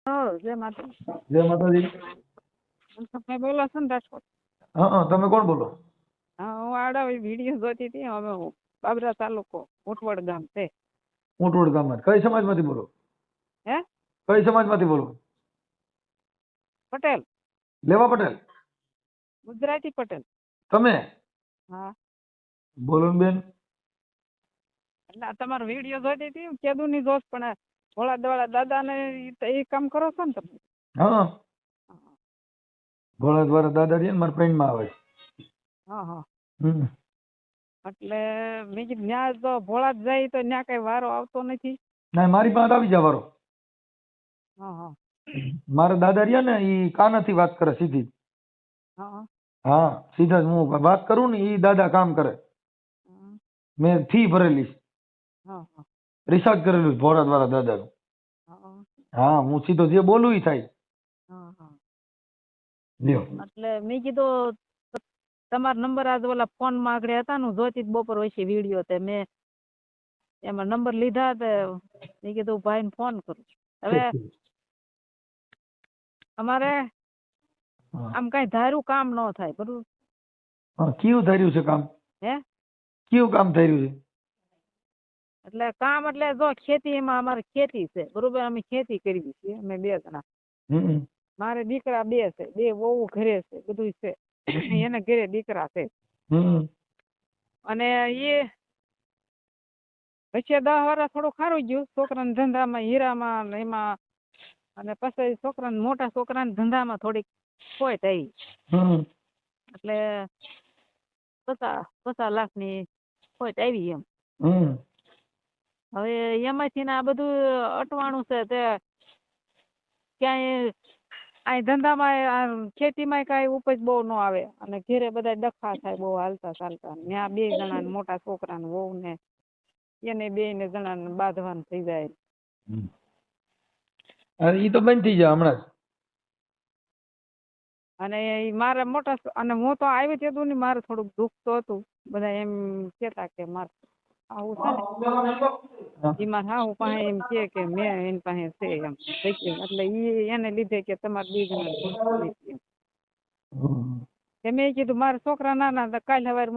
હા, જય માતાજી. જય માતાજી. તમે બોલો છો ને રાજકોટ? હા, તમે કોણ બોલો? હા, હું આડા વિડીયો જોતી હતી. અમે બાબરા તાલુકો ઉટવડ ગામ છે. ઊંટવડ ગામમાં કઈ સમાજમાંથી બોલો? હે? કઈ સમાજમાંથી બોલો? પટેલ, લેવા પટેલ? ગુજરાતી પટેલ. તમે હા, બોલો ને બેન. એટલે આ તમારો વિડીયો જોતી હતી. કેદું ની જોશ પણ ભોળા દવાળા દાદા ને એ કામ કરો છો ને તમે? હા, હા, ભોળા દ્વારા દાદા રહ્યા ને મારા ફ્રેન્ડમાં આવે છે. હા, હા. હમ. એટલે મેં કીધું ન્યા તો ભોળા જ જાય તો ન્યા કઈ વારો આવતો નથી. ના, મારી પાસે આવી જવારો. હા, હા, મારા દાદા રહ્યા ને એ કાનાથી વાત કરે સીધી. હા, હા, સીધા જ હું વાત કરું ને એ દાદા કામ કરે. હા, મેં ફી ભરેલી છે. હા, હા, રિસર્ચ કરેલું છે ભોળા દ્વારા દાદાનું. હા, હા, હું સીધો જે બોલું એ થાય. હા, હા. લ્યો. એટલે મેં કીધું તમારો નંબર આજ ઓલા ફોન માં આગળ હતા ને જોતી બપોર હોય વિડીયો તે મેં એમાં નંબર લીધા તે મેં કીધું ભાઈ ને ફોન કરું. હવે ઠીક ઠીક. અમારે હા. આમ કઈ ધાર્યું કામ ન થાય બરોબર. હા, કયું થયું છે કામ? હે? કયું કામ થઈ રહ્યું છે? એટલે કામ એટલે જો ખેતીમાં અમારે ખેતી છે બરોબર. અમે ખેતી કરી છીએ અમે 2 જણા. હમ. મારે દીકરા 2 છે. 2 વહુ ઘરે છે બધું છે. એને ઘરે દીકરા છે. હમ. અને એ પછી 10 વર્ષ થોડું ખારું ગયું છોકરાના ધંધામાં હીરામાં ને એમાં. અને પછી છોકરાને મોટા છોકરાના ધંધામાં થોડીક ખોટ આવી. હમ. એટલે 50 લાખની ખોટ આવી એમ. હમ. હવે એમાંથી ને આ બધું અટવાણું છે તે ક્યાંય આ ધંધામાં ખેતીમાં કઈ ઉપજ બહુ ન આવે અને ઘેરે બધા ડખા થાય બહુ હાલતા ચાલતા. ત્યાં 2 જણા મોટા છોકરાને વહુ ને એને 2 ને જણાને બાંધવાનું થઈ જાય. અરે ઈ તો બંધ થઈ જાય હમણાં જ. અને મારે મોટા અને હું તો આવી તેતું ને મારે થોડુંક દુઃખ તો હતું. બધા એમ કેતા કે મારે આવું છે ને એમાં હું પાસે એમ કે મેં એની પાસે છે એમ એટલે એને લીધે કે તમારે 2 જણા પૂછતું નથી એમ. મેં કીધું મારા છોકરા નાના હતા કાલ સવારે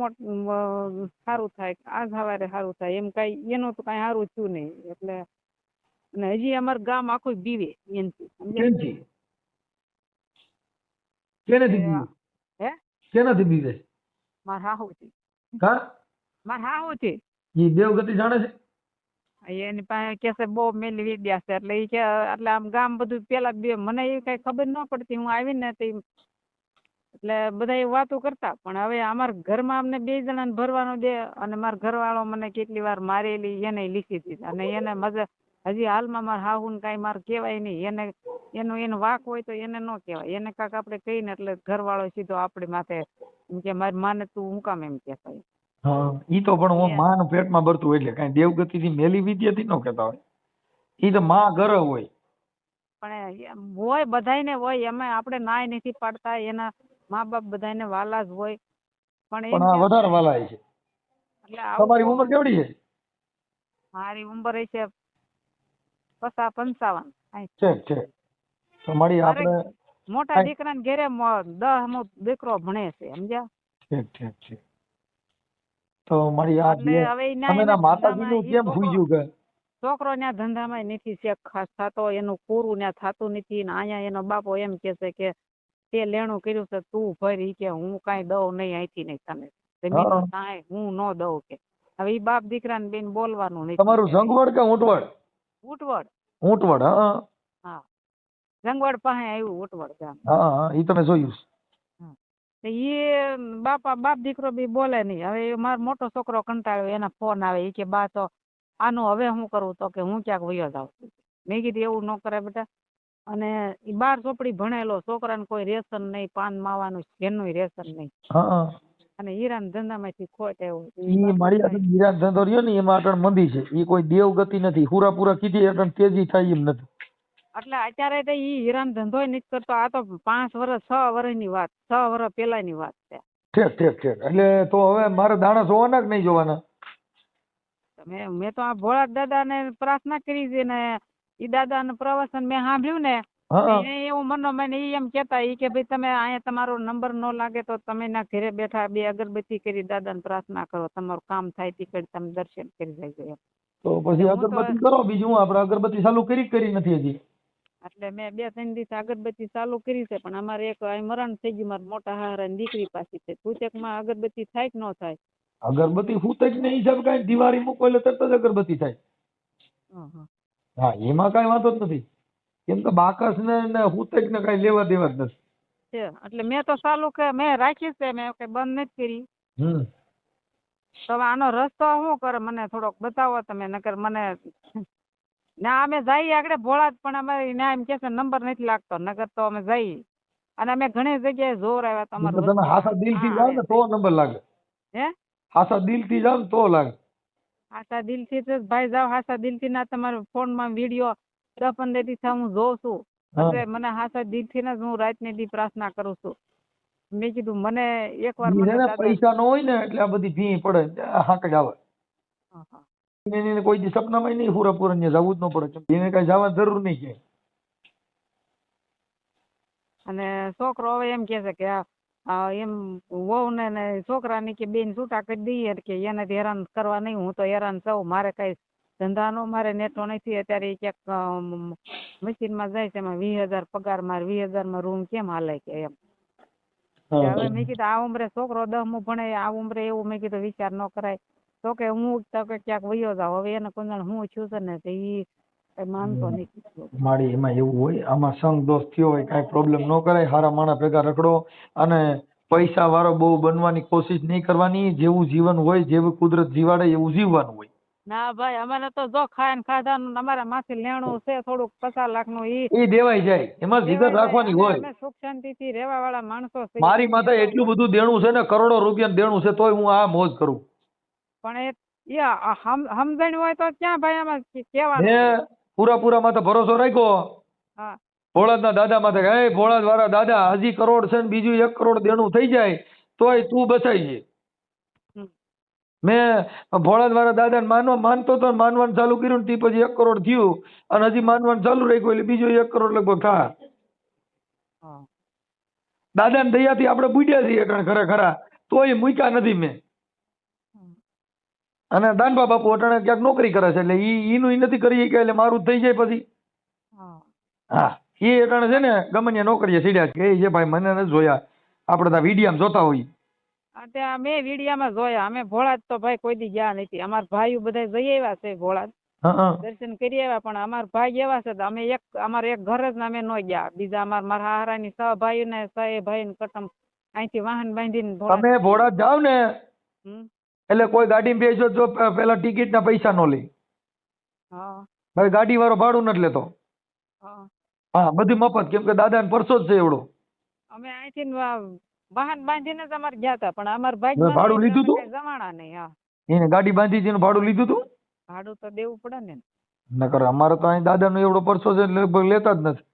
સારું થાય આજ સવારે સારું થાય એમ કઈ એનું તો કઈ સારું થયું નહીં. એટલે અને હજી અમારું ગામ આખું બીવે એનથી સમજ્યા. કેનથી? કેનાથી બીવે? હે? કેનાથી બીવે? મારા હાહુ છે. હા? મારા હાહુ છે. ઈ દેવગતિ જાણે છે? એની પાસે કે છે બહુ મેલી વિદ્યા છે એટલે એ કે એટલે આમ ગામ બધું પેલા મને એ કઈ ખબર ન પડતી. હું આવીને એટલે બધા એ વાતો કરતા પણ હવે અમારા ઘરમાં અમને 2 જણાને ભરવાનો દે અને મારા ઘરવાળો મને કેટલી વાર મારેલી એને લીખી દીધી અને એને મજા હજી હાલમાં મારા હાહુને કાંઈ મારે કહેવાય નહીં. એનો વાંક હોય તો એને ન કહેવાય. એને કાંક આપણે કહીને એટલે ઘરવાળો સીધો આપણી માથે એમ કે મારી માને તું હું કામ એમ કહેતા. હા, ઈ તો પણ હું માં પેટમાં ભરતું એટલે કઈ દેવગતિ થી મેલી વિદ્યાથી ન કહેતા હોય. ઈ તો માં ગરહ હોય. પણ હોય બધાયને હોય એમાં આપણે નાય નથી પાડતા. એના મા બાપ બધાને વાલા જ હોય પણ એમ પણ આ કે વધારે વાલાય છે. એટલે આવું તમારી બહુ ઉંમર કેવડી છે? મારી ઉંમર છે 55. છે. તો મળી મારે આપણે મોટા દીકરાને ઘેરે 10મો દીકરો ભણે છે સમજ્યા. છે. તો મારી આ એટલે બે હવે તમે એના માતાજી ધંધામાં નું કેમ પૂજ્યું કે છોકરો ત્યાં ધંધામાં નથી શેખ ખાસ થતો. એનું પૂરું ત્યાં થતું નથી ને અહીંયા એનો બાપો એમ કે છે કે તે લેણું કર્યું છે તું ભરી કે હું કાંઈ દઉં નહીં અહીંથી નહીં તને જમીન કાંઈ હું ન દઉં કે. હવે એ બાપ દીકરાને બેન બોલવાનું નથી. તમારું ઝંગવડ કે ઊંટવડ? ઉટવડ. ઊંટવડ. હા હા, જંગવડ પાસે આવ્યું ઉટવડ ગામ. હા, ઈ તમે જોયું છે. એ બાપ દીકરો બી બોલે નહીં. હવે મારો મોટો છોકરો કંટાળ્યો એના ફોન આવે એ કે બા તો આનું હવે શું કરવું તો કે હું ક્યાંક વયો જાઉં. મેં કીધું એવું ન કરે બેટા. અને એ 12 ચોપડી ભણેલો છોકરાને કોઈ રેશન નહીં પાન માવાનું જેનું રેશન નહીં. હા, અને હીરાના ધંધામાંથી ખોટ આવ્યો. ઈ મારી આ વિરાટ ધંધો રહ્યો ને એમાં અટણ મંદી છે. ઈ કોઈ દેવગતિ નથી. હુરાપુરા કીધી અટણ તેજી થાય એમ નથી. એટલે અત્યારે તો ઈ હીરાનો ધંધો નથી કરતો. આ તો 5 વર્ષ 6 વર્ષની વાત 6 વર્ષ પહેલાની વાત છે. ઠીક. એટલે તો હવે મારે દાણા જોવાના કે નહીં જોવાના? મેં તો આ ભોળા દાદાને પ્રાર્થના કરી છે ને એ દાદાનું પ્રવચન મેં સાંભળ્યું ને હા એને એવું મનોમન ઈ એમ કેતા ઈ કે ભાઈ તમે અહીંયા તમારો નંબર ન લાગે તો તમે ના ઘરે બેઠા 2 અગરબત્તી કરી દાદાને પ્રાર્થના કરો, તમારું કામ થાય તી કરી તમે દર્શન કરી જાય એમ. તો પછી હું તો અગરબત્તી કરો, બીજું હું આપણે અગરબત્તી ચાલુ કરી નથી હજી. એટલે મેં 2-3 દિવસ અગરબત્તી ચાલુ કરી છે, પણ અમારે એક અહીં મરણ થઈ ગયું મારા મોટા હારાની દીકરી પાસે છે. પૂચકમાં અગરબત્તી થાય કે ન થાય? અગરબત્તી ફૂટે જ નહીં હિસાબ કાંઈ, દિવાળી મૂકો એટલે તરત જ અગરબત્તી થાય. હં. હા એમાં કાંઈ વાંધો જ નથી, કેમ કે બાકસ ને ફૂટે ને કાંઈ લેવા દેવા જ નથી. છે એટલે મેં તો ચાલુ કે મેં રાખી છે, મેં કઈ બંધ નથી કરી. તો હવે આનો રસ્તો શું કરે મને થોડોક બતાવો તમે, નકર મને ના અમે જઈએ આગળ ભોળા જ, પણ અમારે ના એમ કે છે નંબર નથી લાગતો, નકર તો અમે જઈએ. અને અમે ઘણી જગ્યાએ જોર આવ્યા તમારો તમે હાસા દિલથી જાઓ ને તો નંબર લાગે. હે હાસા દિલથી જાઓ ને તો લાગે. હાસા દિલથી તો ભાઈ જાવ, હાસા દિલથી ના તમારા ફોનમાં વિડીયો 10-15 દિવસ હું જોઉં છું, એટલે મને હાસા દિલથી ને હું રાતની દી પ્રાર્થના કરું છું. મેં કીધું મને એકવાર ઈ મને છે ને દાદા પૈસા ન હોય ને એટલે આ બધી ભી પડે, હાંક જ આવે. હા. એને કોઈ દી સપનામાં નહીં પૂરા ને જવું જ ન પડે, કેમ એને કઈ જવાની જરૂર નહીં કે. અને છોકરો હવે એમ કે છે કે એમ વહુ ને છોકરાને કે બેન છૂટા કરી દઈએ કે એને હેરાન કરવા નહીં, હું તો હેરાન થઉં, મારે કઈ ધંધાનો મારે નેટો નથી. અત્યારે એ ક્યાંક મશીનમાં જાય છે, એમાં 20,000 પગાર, મારે 20,000 રૂમ કેમ હાલે કે એમ. હવે મેં કીધું આ ઉંમરે છોકરો 10મું ભણે, આ ઉંમરે એવું મેં કીધું વિચાર ન કરાય. તો કે હું તો કે ક્યાંક વયો જાવ, હવે એને કોઈ હું છું છે ને એ માનતો નહીં. મારી એમાં એવું હોય, આમાં સંગ દોષ થયો હોય, કાંઈ પ્રોબ્લેમ ન કરાય, હારા માણસ ભેગા રખડો અને પૈસા વાળો બહુ બનવાની કોશિશ નહીં કરવાની. જેવું જીવન હોય, જેવું કુદરત જીવાડે એવું જીવવાનું હોય. ના ભાઈ અમારે તો જો ખાય ને ખાધાનું અમારા માથે લેણું છે થોડુંક 50 લાખનું, એ દેવાઈ જાય, એમાં જીગર રાખવાની હોય. અમે સુખ શાંતિથી રહેવા વાળા માણસો છે. મારી માથે એટલું બધું દેણું છે ને, કરોડો રૂપિયા દેણું છે, તોય હું આ મોજ કરું. પણ એ સમજણ હોય તો ક્યાં ભાઈ આમાં કેવાનું. મેં પૂરા માથે ભરોસો રાખ્યો. હા. ભોળાદના દાદા માથે, હે ભોળાદ વાળા દાદા, હજી કરોડ છે ને બીજું 1 કરોડ દેણું થઈ જાય તોય તું બચાઈ છે. મેં ભોળાદ વાળા દાદાને માનતો તો માનવાનું ચાલુ કર્યું ને, તે પછી 1 કરોડ થયું અને હજી માનવાનું ચાલુ રાખ્યું એટલે બીજું 1 કરોડ લગભગ થાય. દાદાની દયાથી આપણે બુડ્યા છીએ અટાણે ખરા, તોય મૂક્યા નથી મેં. અને દાનબા બાપુ અટાણે ક્યાંક નોકરી કરે છે, એટલે ઈનું ઈ નથી કરી કે એટલે મારું જ થઈ જાય પછી. હા એ અટાણે છે ને ગમે ત્યાં નોકરીએ સીડ્યા કે એ ભાઈ મને નથી જોયા, આપણે તો વિડીયામાં જોતા હોઈએ. ત્યાં મેં વિડીયામાં જોયા, અમે ભોળાદ તો ભાઈ કોઈ દી ગયા નથી. અમારા ભાઈઓ બધા જઈ આવ્યા છે ભોળાદ, દર્શન કરી આવ્યા, પણ અમારા ભાઈ એવા છે અમે અમારે એક ઘર જ અમે ન ગયા. બીજા મારા હારાની 6 ભાઈ ને 6 ભાઈ ને કટમ અહીંથી વાહન બાંધીને તમે ભોળાદ જાવ ને એટલે કોઈ ગાડીમાં બેસો જો પેલા ટિકિટ ના પૈસા નો લે. ભાઈ ગાડી વાળો ભાડું નથી લેતો. હા બધું મફત, કેમ કે દાદાને પરસો જ છે એવડો. અમે અહીંથી વાહન બાંધીને જ અમારે ગયા હતા, પણ અમારા ભાઈ ભાડું લીધું હતું જવાના નહીં. હા એને ગાડી બાંધી છે, ભાડું લીધું હતું. ભાડું તો દેવું પડે ને. નકર અમારે તો અહીં દાદાનો એવડો પરસો છે લગભગ લેતા જ નથી.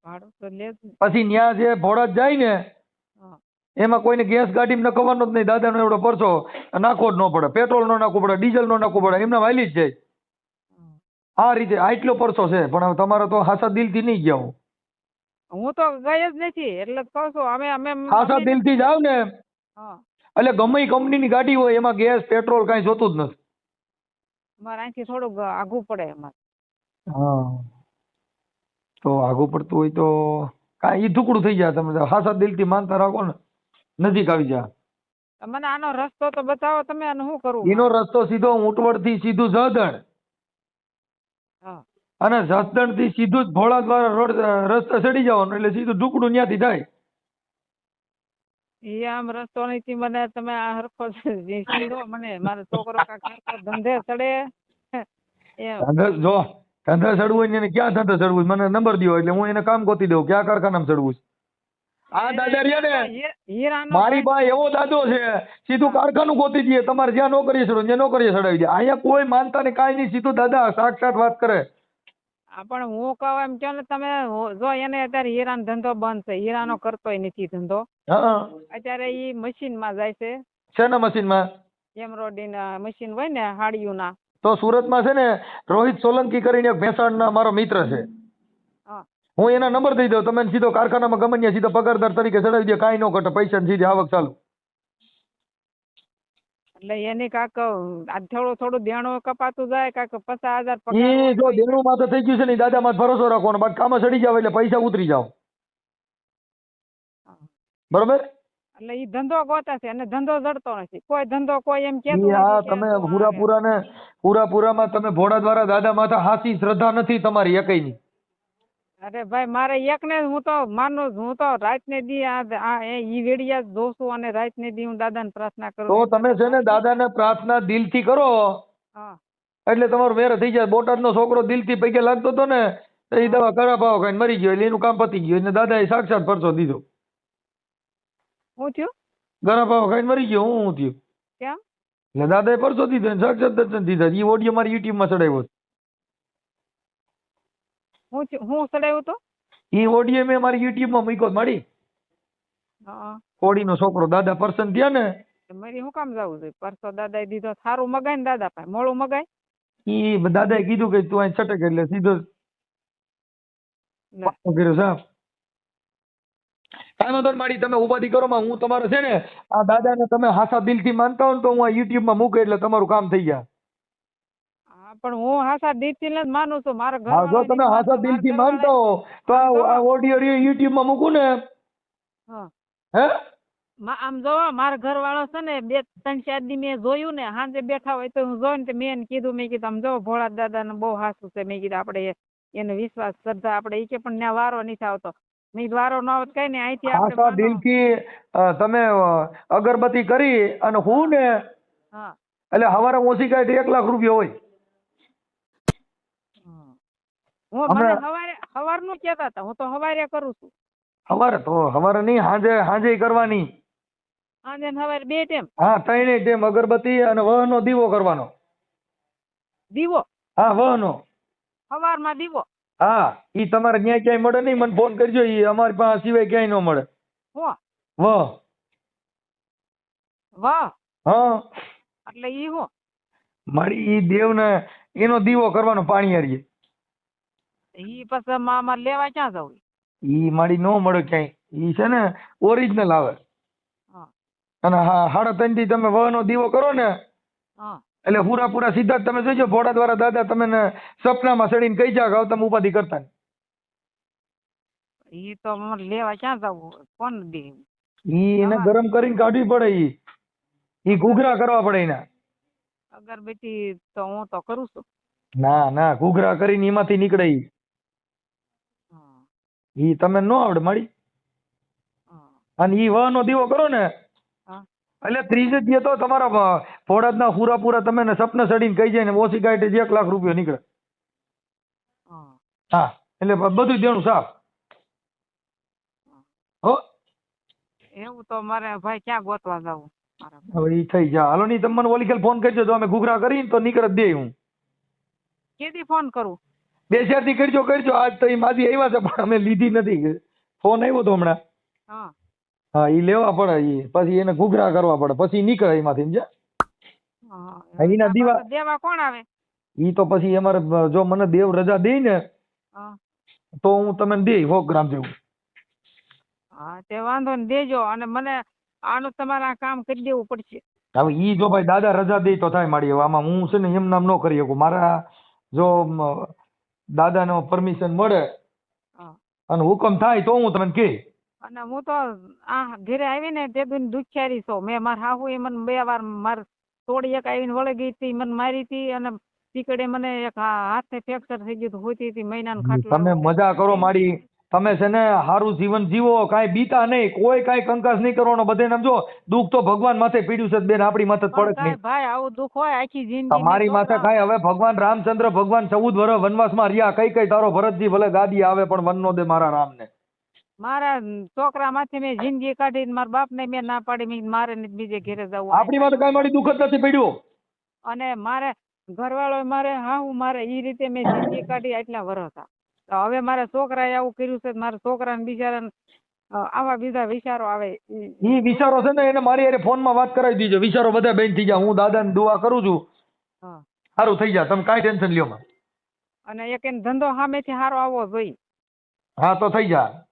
ભાડું તો લે. પછી ન્યા જે ભોળાદ જાય ને એમાં કોઈને ગેસ ગાડીમાં નખવાનો જ નહીં. દાદાનો એવડો પરસો નાખવો જ ન પડે, પેટ્રોલ નો નાખવું પડે, ડીઝલ નો નાખવું પડે, એમના વાલી જ જાય. આ રીતે આટલો પરસો છે, પણ તમારે તો હાસા દિલથી નહીં ગયા. હું તો ગઈ જ નથી, એટલે કહું છું અમે હાસા દિલથી જાવ ને એટલે ગમે કંપનીની ગાડી હોય એમાં ગેસ પેટ્રોલ કાંઈ જોતું જ નથી. મારે અહીંથી થોડુંક આઘું પડે અમારે. હા તો આઘું પડતું હોય તો કાંઈ ઈ ઢુકડું થઈ જાય. તમે હાસા દિલથી માનતા રાખો ને, નજીક આવી જા. મને આનો રસ્તો તો બતાવો તમે, આનું શું કરવું? એનો રસ્તો સીધો ઊંટવડ થી સીધું જસદણ, અને જસદણ થી સીધું જ ભોળા દ્વારા રોડ રસ્તે ચડી જવાનું, એટલે સીધું ઢુકડું ત્યાંથી થાય. એ આમ રસ્તો નથી, મને તમે આ હરખો સીધો મને મારો છોકરો કાંઈક ધંધે ચડે. જો ધંધે ચડવું હોય ને ક્યાં ધંધે ચડવું, મને નંબર દો એટલે હું એને કામ ગોતી દઉં ક્યાં કારખાનામાં ચડવું છે. આ દાદા રહ્યા ને મારી પાસે એવો દાદો છે, સીધું કારખાનું ગોતી દઈએ. તમારે જ્યાં નોકરીએ ચડો ત્યાં નોકરીએ ચડાવી દે. અહીંયા કોઈ માનતા ને કાંઈ નહીં, સીધું દાદા સાક્ષાત વાત કરે. પણ હું કહું એમ કહો ને તમે, જો એને અત્યારે હીરાનો ધંધો બંધ છે, હીરાનો કરતોય નથી ધંધો. અત્યારે ઈ મશીનમાં જાય છે. શેના મશીનમાં? એમ્બ્રોઇડરી ના મશીન હોય ને હાડીઓના. તો સુરતમાં છે ને રોહિત સોલંકી કરીને ભેસાણના મારો મિત્ર છે. હું એના નંબર દઈ દઉં, તમે સીધો કારખાનામાં ગમે ત્યાં સીધો પગારદાર તરીકે ચડાવી દે, કાંઈ ન ઘટે, પૈસાની સીધી આવક ચાલુ. એટલે એની કાક આ થોડું દેણું કપાતું જાય, કાક 50,000 એ પગાર જો હોય. દેણું માથે થઈ ગયું છે ને, દાદા માં ભરોસો રાખવાનો, બાકી કામ ચડી જાવ એટલે પૈસા ઉતરી જાવ. બરોબર? એટલે ઈ ધંધો ગોતે છે અને ધંધો જડતો નથી. કોઈ ધંધો કોઈ એમ કેતું ઈ હા નથી કે તમે તું આવે. પૂરાપુરામાં તમે ભોળા દ્વારા દાદા માથે હાસી શ્રદ્ધા નથી તમારી એકઈની. અરે ભાઈ મારે એકને જ હું તો માનું છું. હું તો રાતને દી ઈ વેડિયા જ જોઉં છું અને રાતને દી હું દાદાને પ્રાર્થના કરું તો છું. તમે છે ને દાદાને પ્રાર્થના દિલથી કરો હા એટલે તમારું વેર થઈ જાય. બોટાદનો છોકરો દિલથી પૈકે લાગતો હતો ને, તો એ દવા કરા ભાવ ખાઈને મરી ગયો, એટલે એનું કામ પતી ગયું. એટલે દાદાએ સાક્ષાત પરચો દીધો. શું થયું? ગરા ભાવ ખાઈને મરી ગયો. હું થયું? કેમ? એટલે દાદાએ પરચો દીધો ને સાક્ષાત દર્શન દીધા. એ ઓડિયો મારી યુટ્યુબમાં ચડાવ્યો. હું ચડાવ્યું તો એ ઓડિયો મેં મારી યુટ્યુબમાં મૂક્યો મારી. હા કોડીનો છોકરો દાદા પર્સન થયા ને, મારી શું કામ જવું જોઈએ? પરસો દાદાએ દીધો, સારું મગાય ને દાદા પાસે, મોડું મગાય. એ દાદાએ કીધું કે તું અહીં છટક, એટલે સીધો લે. કર્યો સાહેબ. કાંઈ વાંધો નહીં માડી, તમે ઉપાધિ કરો માં. હું તમારે છે ને આ દાદાને તમે હાસા દિલથી માનતા હો ને, તો હું આ યુટ્યુબમાં મૂકું એટલે તમારું કામ થઈ જાય. હા પણ હું હાસા દિલથી જ માનું છું. મારા હા, જો તમે હાસા દિલથી માનતા હો તો આ ઓડિયો યુટ્યુબમાં મૂકું ને. હા હે આમ જોવા મારા ઘરવાળો છે ને 2-3-4 દી મેં જોયું ને, સાંજે બેઠા હોય તો હું જોઈને તે મેં કીધું, મેં કીધું આમ જો ભોળા દાદા ને બહુ હાસું છે. મેં કીધું આપણે એને વિશ્વાસ શ્રદ્ધા આપણે ઈ કે પણ ત્યાં વારો નથી આવતો. મેં કીધું વારો ન આવત કઈ ને અહીંથી આપણે હાસા દિલથી તમે અગરબત્તી કરી અને હું ને હા એટલે હવારે ઓછી કાંઈ 1 લાખ રૂપિયા હોય. હું મને હવારનું કહેતા હતા, હું તો હવારે કરું છું. હવારે નહીં, હાંજે કરવાની. સાંજે ને સવારે 2 ટાઈમ. હા, 3 ટાઈમ અગરબત્તી અને વહનો દીવો કરવાનો. દીવો? હા, વહનો. સવારમાં દીવો? હા, ઈ તમારે ન્યાય ક્યાંય મળે નહીં, મને ફોન કરજો. ઈ અમારી પાસે સિવાય ક્યાંય ન મળે. વાહ વાહ. હા, એટલે ઈ હું મારી ઈ દેવને એનો દીવો કરવાનો પાણી હારીએ. ઈ પછી મામા લેવા ક્યાં જવું? ઈ મારી નો મળે ક્યાંય. ઈ છે ને ઓરિજિનલ આવે. હા અને 3:30 થી તમે વહનો દીવો કરો ને, હા એટલે પૂરા સીધા જ તમે જોઈજો ભોળા દ્વારા દાદા તમને સપનામાં ચડીને કહી જાવ તમે ઉપાધિ કરતા નહીં. ઈ તો મને લેવા ક્યાં જવું? કોણ દે? ઈ એને ગરમ કરીને કાઢવી પડે. ઈ ઘૂઘરા કરવા પડે એના. અગરબત્તી તો હું તો કરું છું. ના, ઘૂઘરા કરીને એમાંથી નીકળે. હા ઈ તમે ન આવડે માડી. હા અને ઈ વહનો દીવો કરો ને, હા એટલે 30 જ તો તમારા ભોળાદના પૂરા તમે સપને ચડીને કહી જાય ને, ઓછી ગાંઠે 1 લાખ રૂપિયા નીકળે. હા હા, એટલે બધું દેણું સાફ. હો, એવું તો મારે ભાઈ ક્યાં ગોતવા જવું? હવે ઈ થઈ જા. હાલો નહીં, તમે મને ઓલી ખેલ ફોન કરજો, તો અમે ઘૂઘરા કરીને તો નીકળ જ દે. હું કેદી ફોન કરું? 2-4 થી કરજો. આજ તો ઈ માજી આવ્યા છે પણ અમે લીધી નથી. ફોન આવ્યો તો હમણાં. હા હા, ઈ લેવા પડે. ઈ પછી એને ઘૂઘરા કરવા પડે, પછી નીકળે એમાંથી. સમજ્યા? હા એના દીવા દેવા કોણ આવે? ઈ તો પછી અમારે જો મને દેવ રજા દે ને હા તો હું તમને દે 100 ગ્રામ જેવું. હા તે વાંધો ને દેજો. અને મને આનું તમારે આ કામ કરી દેવું પડશે. હવે ઈ જો ભાઈ દાદા રજા દે તો થાય માડી. હવે આમાં હું છે ને એમ નામ ન કરી શકું. મારા જો દાદાનો પરમિશન મળે હા અને હુકમ થાય તો હું તમને કહે. અને હું તો આ ઘરે આવીને તે દુખિયારી છું. મેં મારા હાહુ એ મને 2 વાર માર તોડી એક આવીને વળી ગઈ હતી, મને મારી હતી. અને તીકડે મને એક હાથે ફ્રેક્ચર થઈ ગયું હતું, હોતી હતી મહિનાનું ખાટલા. તમે મજા કરો માડી. તમે છે ને સારું જીવન જીવો, કાંઈ બીતા નહીં, કોઈ કાંઈ કંકાસ નહીં કરવાનો. બધાને સમજો દુઃખ તો ભગવાન માથે પીડ્યું છે બેન, આપણી માથે જ પડે જ નહીં. ભાઈ આવું દુઃખ હોય આખી જિંદગી? તમારી માથે કાંઈ હવે ભગવાન રામચંદ્ર ભગવાન 14 વર્ષ વનવાસમાં રહ્યા. કઈ તારો ભરતજી ભલે ગાદી આવે પણ વન નો દે મારા રામને. મારા છોકરા માંથી મેં જિંદગી કાઢી, મારા બાપ ને મેં ના પાડી, મેં મારે બીજે ઘેરે જવું. આપણી માથે કાંઈ મારી દુઃખ જ નથી પડ્યું. અને મારે ઘરવાળો મારે હાહુ મારે ઈ રીતે મેં જિંદગી કાઢી આટલા વર્ષ હતા. તો હવે મારા છોકરાએ આવું કર્યું છે. મારા છોકરાને બિચારાને આવા બીજા વિચારો આવે. ઈ વિચારો છે ને એને મારી હારે ફોનમાં વાત કરાવી દીજો. વિચારો બધા બેન થઈ જાય. હું દાદાને દુઆ કરું છું સારું થઈ જાય. તમે કાંઈ ટેન્શન લ્યો માં. અને એક એને ધંધો સામેથી સારો આવવો જોઈએ. હા તો થઈ જાય.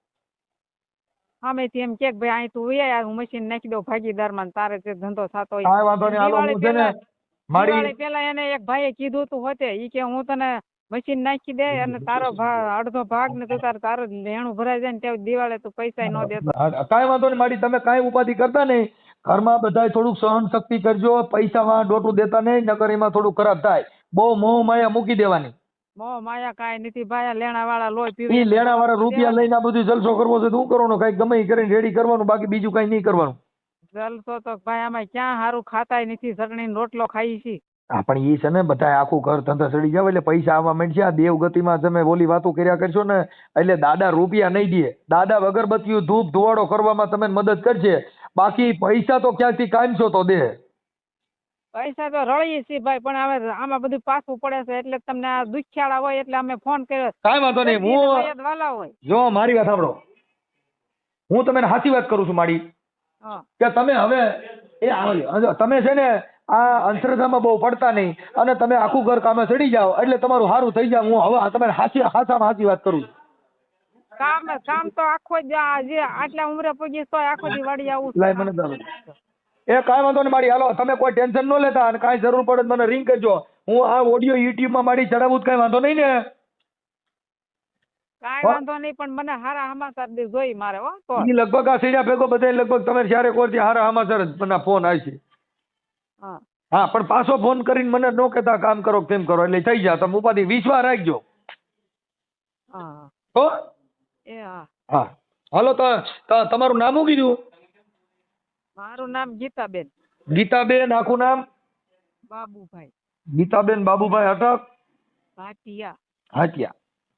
સામેથી એમ કે ભાઈ અહીં તું વૈયા હું મશીન નાખી દઉં ભાગીદારમાં તારે જે ધંધો થતો હોય. કાંઈ વાંધો નહીં, હાલો હું છે ને દિવાળી પેલા એને એક ભાઈએ કીધું તું હોતે ઈ કે હું તને મશીન નાખી દે અને તારો અડધો ભાગ ને તું તારો લેણું ભરાઈ જાય ને ત્યાં દિવાળે તું પૈસા ન દેતો. કાંઈ વાંધો નહીં માડી, તમે કાંઈ ઉપાધિ કરતા નહીં. ઘરમાં બધાય થોડુંક સહન શક્તિ કરજો, પૈસામાં ડોટું દેતા નહીં, નકર એમાં થોડું ખરાબ થાય. બહુ મોહ માયા મૂકી દેવાની. મોહ માયા કાંઈ નથી ભાઈ, લેણા વાળા લોહી ઈ પીવે. લેણા વાળા રૂપિયા લઈને આ બધું જલસો કરવો છે તો શું કરવાનું? કઈ ગમે ઈ કરીને રેડી કરવાનું, બાકી બીજું કઈ નહીં કરવાનું. જલસો તો ભાઈ આમાં ક્યાં સારું ખાતાય નથી, ચટણી ને રોટલો ખાઈ છી. હા પણ ઈ છે ને બધા આખું ઘર ધંધા ચડી જાવ એટલે પૈસા આવવા માંડશે. આ દેવગતિમાં તમે ઓલી વાતો કર્યા કરશો ને એટલે દાદા રૂપિયા નહીં દે. દાદા અગરબત્તીઓ ધૂપ ધુવાડો કરવામાં તમે મદદ કરશે, બાકી પૈસા તો ક્યાંકથી કાઢશો તો દે. પૈસા તો રળીએ છીએ ભાઈ, પણ હવે આમાં બધું પાછું પડે છે એટલે તમને આ દુખિયાળા હોય એટલે અમે ફોન કર્યો. કાંઈ વાંધો નહીં, હું વાલા હોય જો મારી વાત સાંભળો, હું તમને સાચી વાત કરું છું માડી, હા કે તમે હવે તમે છે ને આ અંધશ્રદ્ધામાં બહુ પડતા નહીં અને તમે આખું ઘર કામે ચડી જાઓ એટલે તમારું સારું થઈ જાય. હું હવે તમે સાચી વાત કરું છું. કામ તો આખો જે આટલા ઉંમરે પગી તો આખો દી વાડી આવું. લાય મને દાદા એ કાંઈ વાંધો નહીં માડી, હાલો તમે કોઈ ટેન્શન ન લેતા અને કાંઈ જરૂર પડે તો મને રિંગ કરજો. હું આ ઓડિયો યુટ્યુબમાં માડી ચડાવું કાંઈ વાંધો નહીં ને? કાંઈ વાંધો નહીં, પણ મને હારા સમાચાર જોઈ મારે હો તો. ઈ લગભગ આ સીડા ભેગો બધા લગભગ તમે જ્યારે કોઈ હારા સમાચાર જ મને ફોન આવશે. હા પણ પાછો ફોન કરીને મને ન કહેતા કામ કરો તેમ કરો એટલે થઈ જાય. તમે ઉપાધિ વિશ્વાસ રાખજો. હો હા હાલો તો તમારું નામ શું કીધું? મારું નામ ગીતાબેન. ગીતાબેન આખું નામ? બાબુભાઈ. ગીતાબેન બાબુભાઈ અટક ભાટિયા.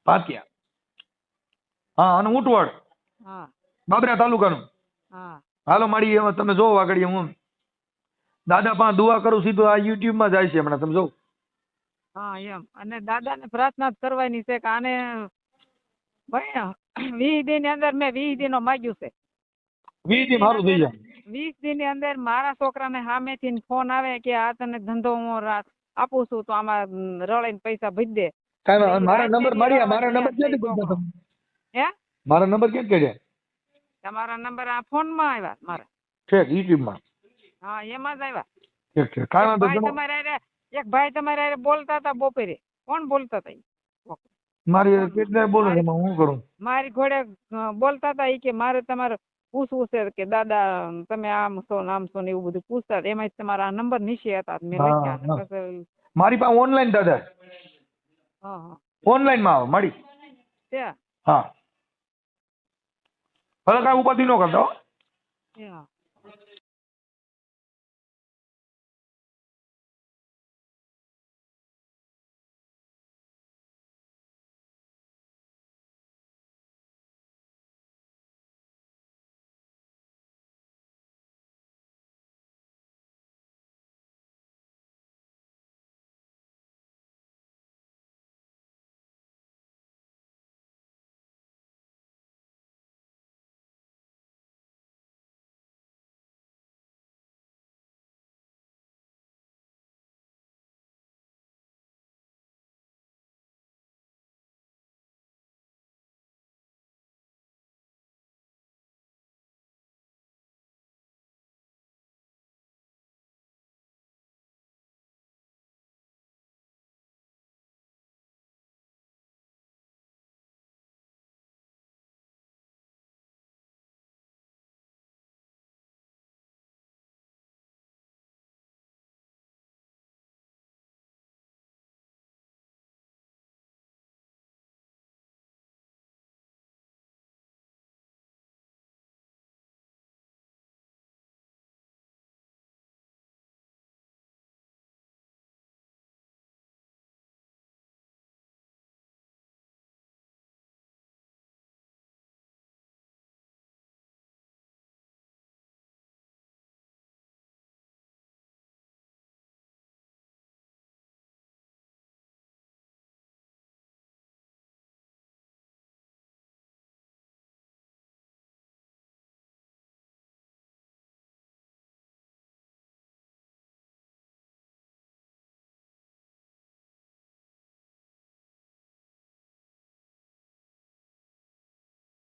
ભાટિયા હા અને ઉટવડ હા બાબરા તાલુકાનું. હા હાલો માડી એમાં તમે જોવો આગળ હું દાદા પાસે દુઆ કરું, સીધું આ યુટ્યુબ માં જાય છે હમણાં તમે જો. હા એમ, અને દાદાને પ્રાર્થના જ કરવાની છે કે આને ભાઈ 20 દી ની અંદર મેં 20 દી નો માગ્યું છે. 20 દી મારું થઈ જાય. 20 દી ની અંદર મારા છોકરાને સામેથી ફોન આવે કે આ તને ધંધો હું આપું છું તો આમાં રળીને પૈસા ભરી દે. મારા નંબર મળ્યા, મારા નંબર ક્યાંથી બોલતા તમે? હે મારા નંબર ક્યાં કર્યા? તમારા નંબર આ ફોન માં આવ્યા મારા. ઠીક યુટ્યુબ માં. હા એમાં જ આવ્યા. ઠીક કાંઈ વાંધો. એક ભાઈ તમારે બોલતા હતા બપોરે. કોણ બોલતા હતા? મારી કેટલાય બોલે છે, એમાં હું કરું? મારી ઘોડે બોલતા હતા ઈ કે મારે તમારે પૂછવું છે કે દાદા તમે આમ છો નામ છો ને એવું બધું પૂછતા. એમાં તમારા નંબર નીચે હતા મેં લખ્યા. મારી પાસે ઓનલાઈન દાદા. હા ઓનલાઈન માં આવે મળી. હા ભલે કાંઈ ઉપાધિ ન કરતા હો.